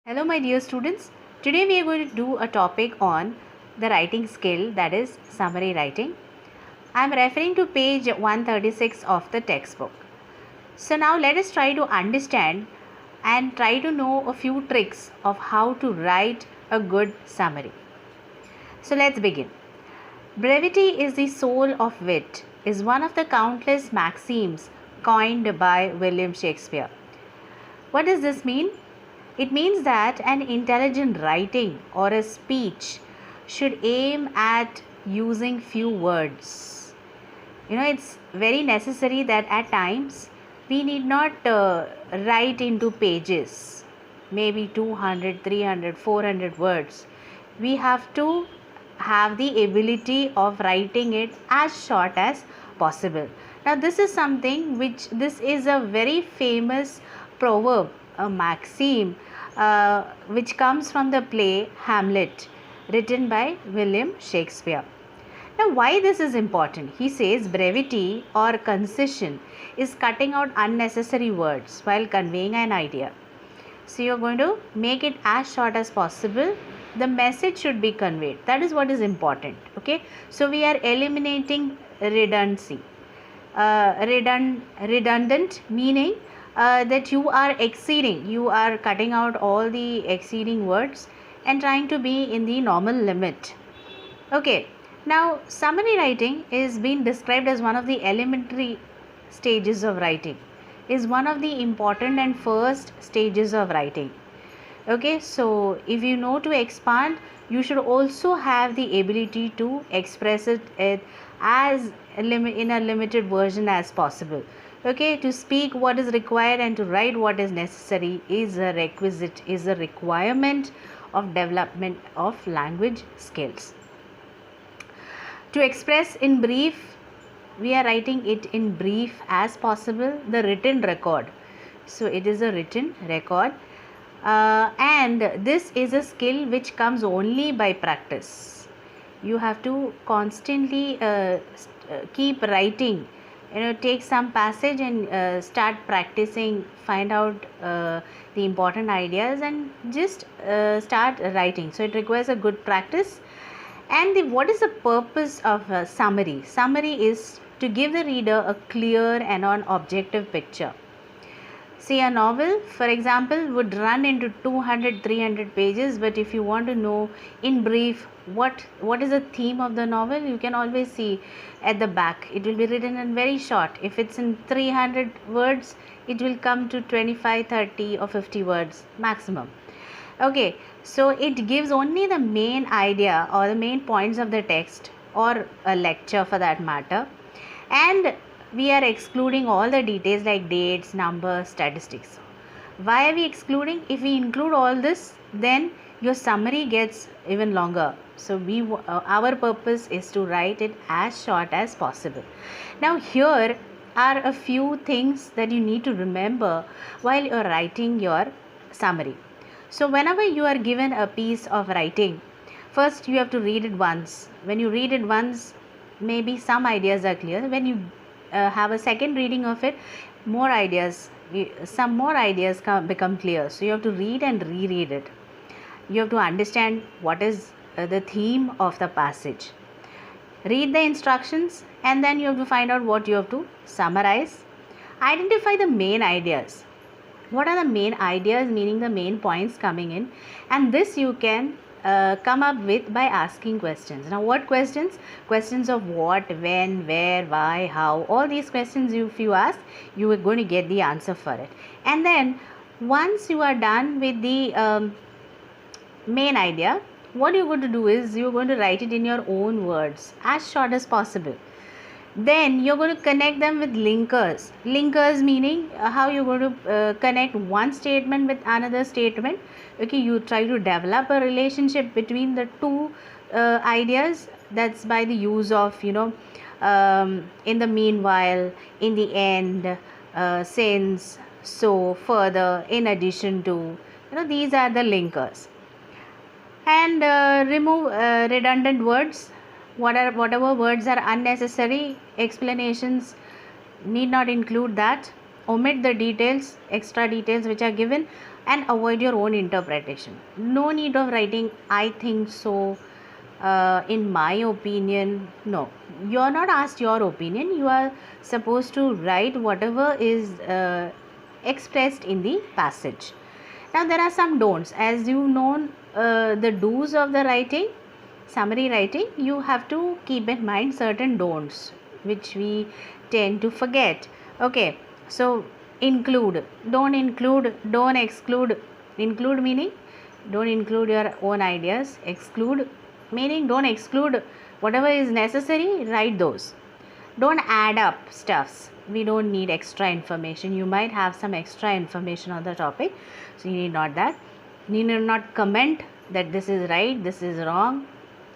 Hello, my dear students. Today we are going to do a topic on the writing skill, that is summary writing. I am referring to page 136 of the textbook. So now let us try to understand and try to know a few tricks of how to write a good summary. So let's begin. Brevity is the soul of wit is one of the countless maxims coined by William Shakespeare. What does this mean? It means that an intelligent writing or a speech should aim at using few words. It's very necessary that at times we need not write into pages, maybe 200, 300, 400 words. We have to have the ability of writing it as short as possible. Now, this is something this is a very famous proverb, a maxim, which comes from the play Hamlet, written by William Shakespeare. Now, why this is important? He says brevity or concision is cutting out unnecessary words while conveying an idea. So, you are going to make it as short as possible. The message should be conveyed. That is what is important. Okay. So, we are eliminating redundancy. Redundant meaning that you are cutting out all the exceeding words and trying to be in the normal limit. Okay, now summary writing is being described as one of the elementary stages of writing, is one of the important and first stages of writing. Okay, so if you know to expand, you should also have the ability to express it as in a limited version as possible. Okay, to speak what is required and to write what is necessary is a requisite, is a requirement of development of language skills. To express in brief, we are writing it in brief as possible, the written record. So it is a written record, and this is a skill which comes only by practice. You have to constantly keep writing. Take some passage and start practicing, find out the important ideas and just start writing. So it requires a good practice. And what is the purpose of a summary? Summary is to give the reader a clear and an objective picture. See, a novel, for example, would run into 200, 300 pages, but if you want to know in brief what is the theme of the novel, you can always see at the back. It will be written in very short. If it's in 300 words, it will come to 25, 30 or 50 words maximum. Okay, so it gives only the main idea or the main points of the text or a lecture for that matter, and we are excluding all the details like dates, numbers, statistics. Why are we excluding? If we include all this, then your summary gets even longer. So our purpose is to write it as short as possible. Now here are a few things that you need to remember while you are writing your summary. So whenever you are given a piece of writing, first you have to read it once. When you read it once, maybe some ideas are clear. When you have a second reading of it, some more ideas become clear. So you have to read and reread it. You have to understand what is the theme of the passage. Read the instructions and then you have to find out what you have to summarize. Identify the main ideas. What are the main ideas, meaning the main points coming in, and this you can come up with by asking questions. Now what questions? Questions of what, when, where, why, how. All these questions if you ask, you are going to get the answer for it. And then once you are done with the main idea, what you're going to do is you're going to write it in your own words as short as possible. Then you're going to connect them with linkers. Linkers meaning how you're going to connect one statement with another statement. Okay, you try to develop a relationship between the two ideas. That's by the use of in the meanwhile, in the end, since, so, further, in addition to. These are the linkers. And remove redundant words. Whatever words are unnecessary, explanations need not include that. Omit the details, extra details which are given. and avoid your own interpretation. No need of writing I think so, in my opinion. No, you are not asked your opinion. You are supposed to write whatever is expressed in the passage. Now there are some don'ts. As you know, the do's of the writing, summary writing, you have to keep in mind certain don'ts which we tend to forget. Okay, so include, don't exclude. Include meaning don't include your own ideas. Exclude meaning don't exclude whatever is necessary, write those. Don't add up stuffs. We don't need extra information. You might have some extra information on the topic, so you need not that. You need not comment that this is right, this is wrong,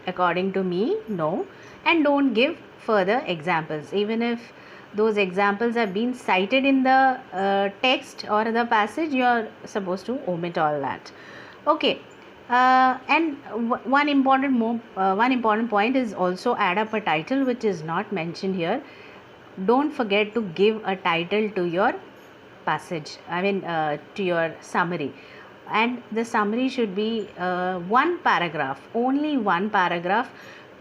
according to me. No. And don't give further examples, even if those examples have been cited in the text or the passage. You are supposed to omit all that. Okay. And one important point is also add up a title, which is not mentioned here. Don't forget to give a title to your passage, to your summary. And the summary should be one paragraph, only one paragraph.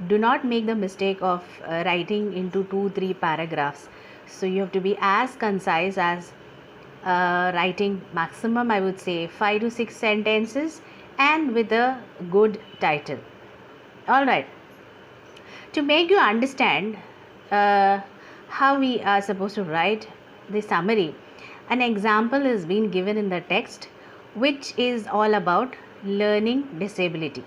Do not make the mistake of writing into 2-3 paragraphs. So you have to be as concise as writing maximum, I would say, 5 to 6 sentences, and with a good title. All right. To make you understand how we are supposed to write the summary, an example is being given in the text, which is all about learning disability.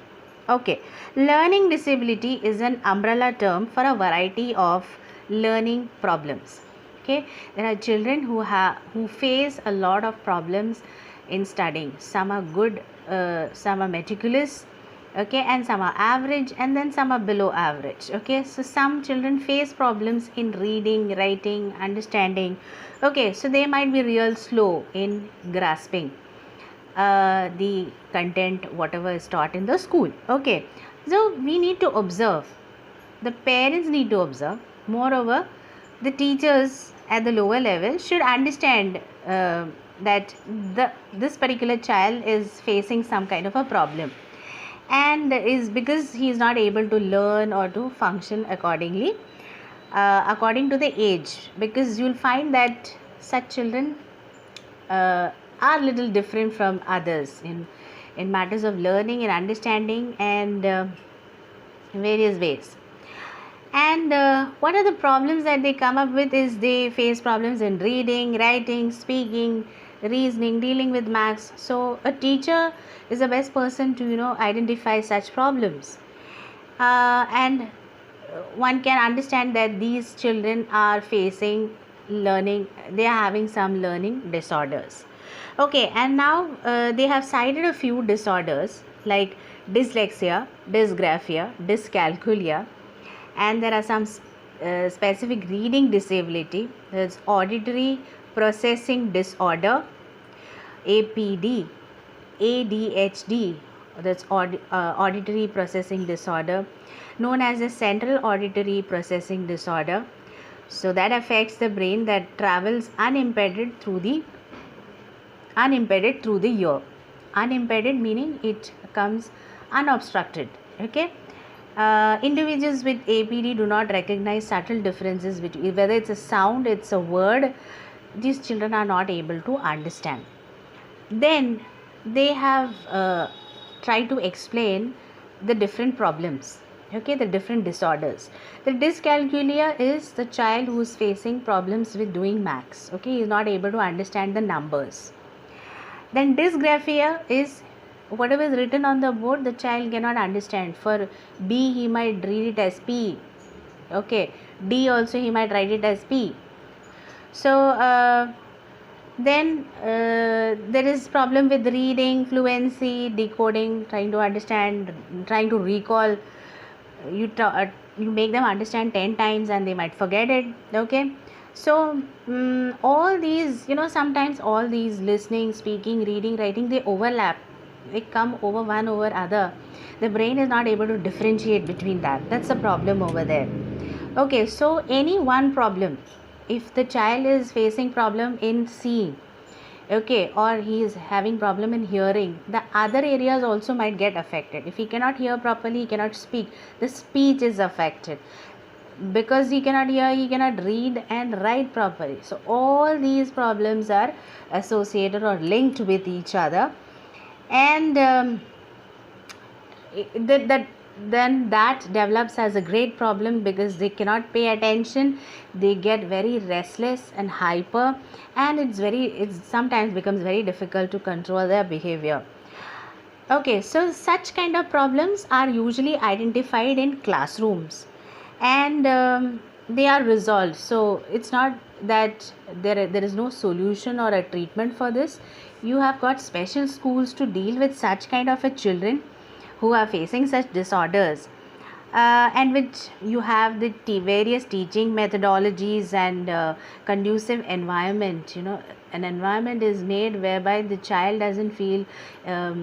Okay, learning disability is an umbrella term for a variety of learning problems. Okay, there are children who face a lot of problems in studying. Some are good, some are meticulous, okay, and some are average, and then some are below average. Okay, so some children face problems in reading, writing, understanding. Okay, so they might be real slow in grasping the content whatever is taught in the school. Okay, so we need to observe, the parents need to observe. Moreover, the teachers at the lower level should understand that this particular child is facing some kind of a problem, and is because he is not able to learn or to function accordingly, according to the age, because you will find that such children are little different from others in matters of learning and understanding and various ways. And what are the problems that they come up with is they face problems in reading, writing, speaking, reasoning, dealing with maths. So a teacher is the best person to identify such problems, and one can understand that these children are facing learning, they are having some learning disorders. Okay, and now they have cited a few disorders like dyslexia, dysgraphia, dyscalculia, and there are some specific reading disability. There's auditory processing disorder, APD, ADHD, that's auditory processing disorder, known as the central auditory processing disorder. So that affects the brain that travels unimpeded through the ear. Unimpeded meaning it comes unobstructed. Okay. Individuals with APD do not recognize subtle differences between whether it's a sound, it's a word. These children are not able to understand. Then they have tried to explain the different problems, okay, the different disorders. The dyscalculia is the child who is facing problems with doing maths. Okay, he is not able to understand the numbers. Then dysgraphia is whatever is written on the board, the child cannot understand. For B, he might read it as P. Okay, D also he might write it as P. So then there is problem with reading, fluency, decoding, trying to understand, trying to recall. You make them understand 10 times and they might forget it. Okay, so all these, sometimes all these listening, speaking, reading, writing, they overlap, they come over one over other. The brain is not able to differentiate between that. That's the problem over there. Okay, so any one problem, if the child is facing problem in seeing, okay, or he is having problem in hearing, the other areas also might get affected. If he cannot hear properly, he cannot speak, the speech is affected. Because he cannot hear, he cannot read and write properly. So all these problems are associated or linked with each other, and that then that develops as a great problem, because they cannot pay attention, they get very restless and hyper, and it's sometimes becomes very difficult to control their behavior. Okay, so such kind of problems are usually identified in classrooms, and they are resolved. So it's not that there is no solution or a treatment for this. You have got special schools to deal with such kind of a children who are facing such disorders, and which you have the various teaching methodologies and conducive environment. An environment is made whereby the child doesn't feel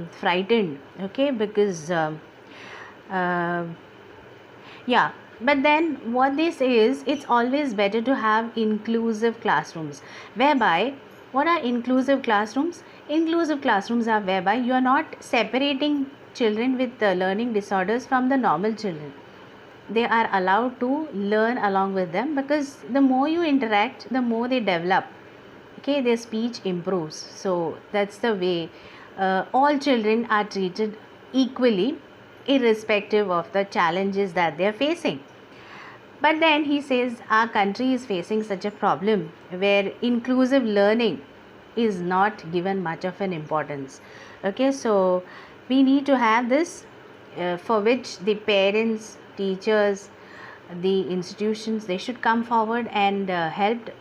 frightened, okay, because yeah. But then what they say is, it's always better to have inclusive classrooms, whereby, what are inclusive classrooms? Inclusive classrooms are whereby you are not separating children with learning disorders from the normal children. They are allowed to learn along with them, because the more you interact, the more they develop, okay, their speech improves. So that's the way all children are treated equally, irrespective of the challenges that they are facing. But then he says our country is facing such a problem where inclusive learning is not given much of an importance. Okay, so we need to have this, for which the parents, teachers, the institutions, they should come forward and help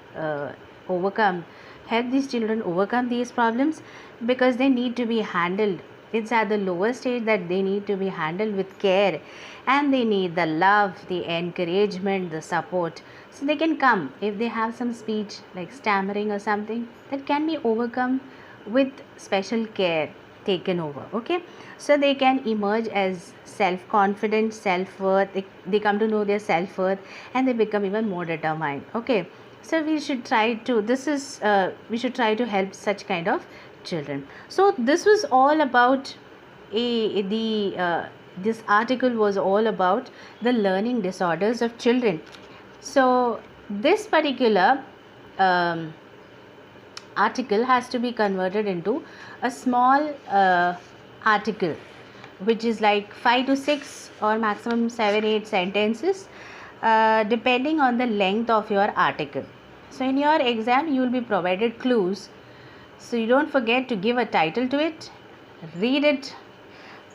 these children overcome these problems, because they need to be handled. It's at the lower stage that they need to be handled with care, and they need the love, the encouragement, the support. So they can come, if they have some speech like stammering or something, that can be overcome with special care taken over. Okay, so they can emerge as self-confident, self-worth, they come to know their self-worth, and they become even more determined. Okay, so we should try to we should try to help such kind of children. So this was all about this article was all about the learning disorders of children. So this particular article has to be converted into a small article, which is like 5 to 6 or maximum 7-8 sentences, depending on the length of your article. So in your exam you will be provided clues, so you don't forget to give a title to it, read it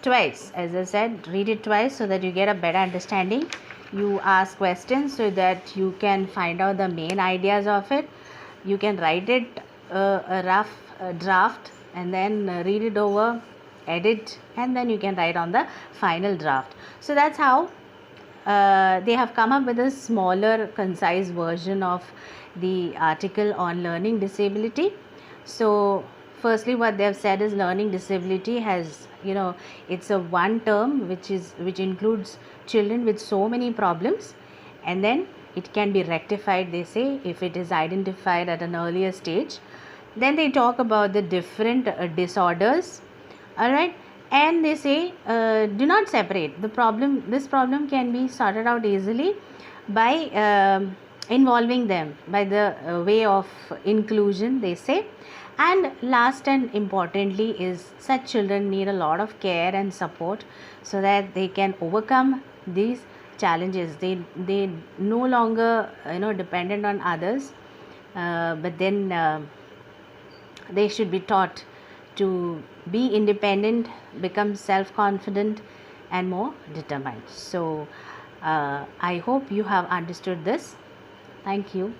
twice. As I said, read it twice so that you get a better understanding. You ask questions so that you can find out the main ideas of it. You can write it a rough draft, and then read it over, edit, and then you can write on the final draft. So that's how they have come up with a smaller, concise version of the article on learning disability. So firstly, what they have said is learning disability has, it's a one term which includes children with so many problems, and then it can be rectified, they say, if it is identified at an earlier stage. Then they talk about the different disorders, all right, and they say do not separate the problem. This problem can be sorted out easily by involving them by the way of inclusion, they say. And last and importantly is, such children need a lot of care and support so that they can overcome these challenges. They no longer dependent on others, but then they should be taught to be independent, become self-confident, and more determined. So I hope you have understood this. Thank you.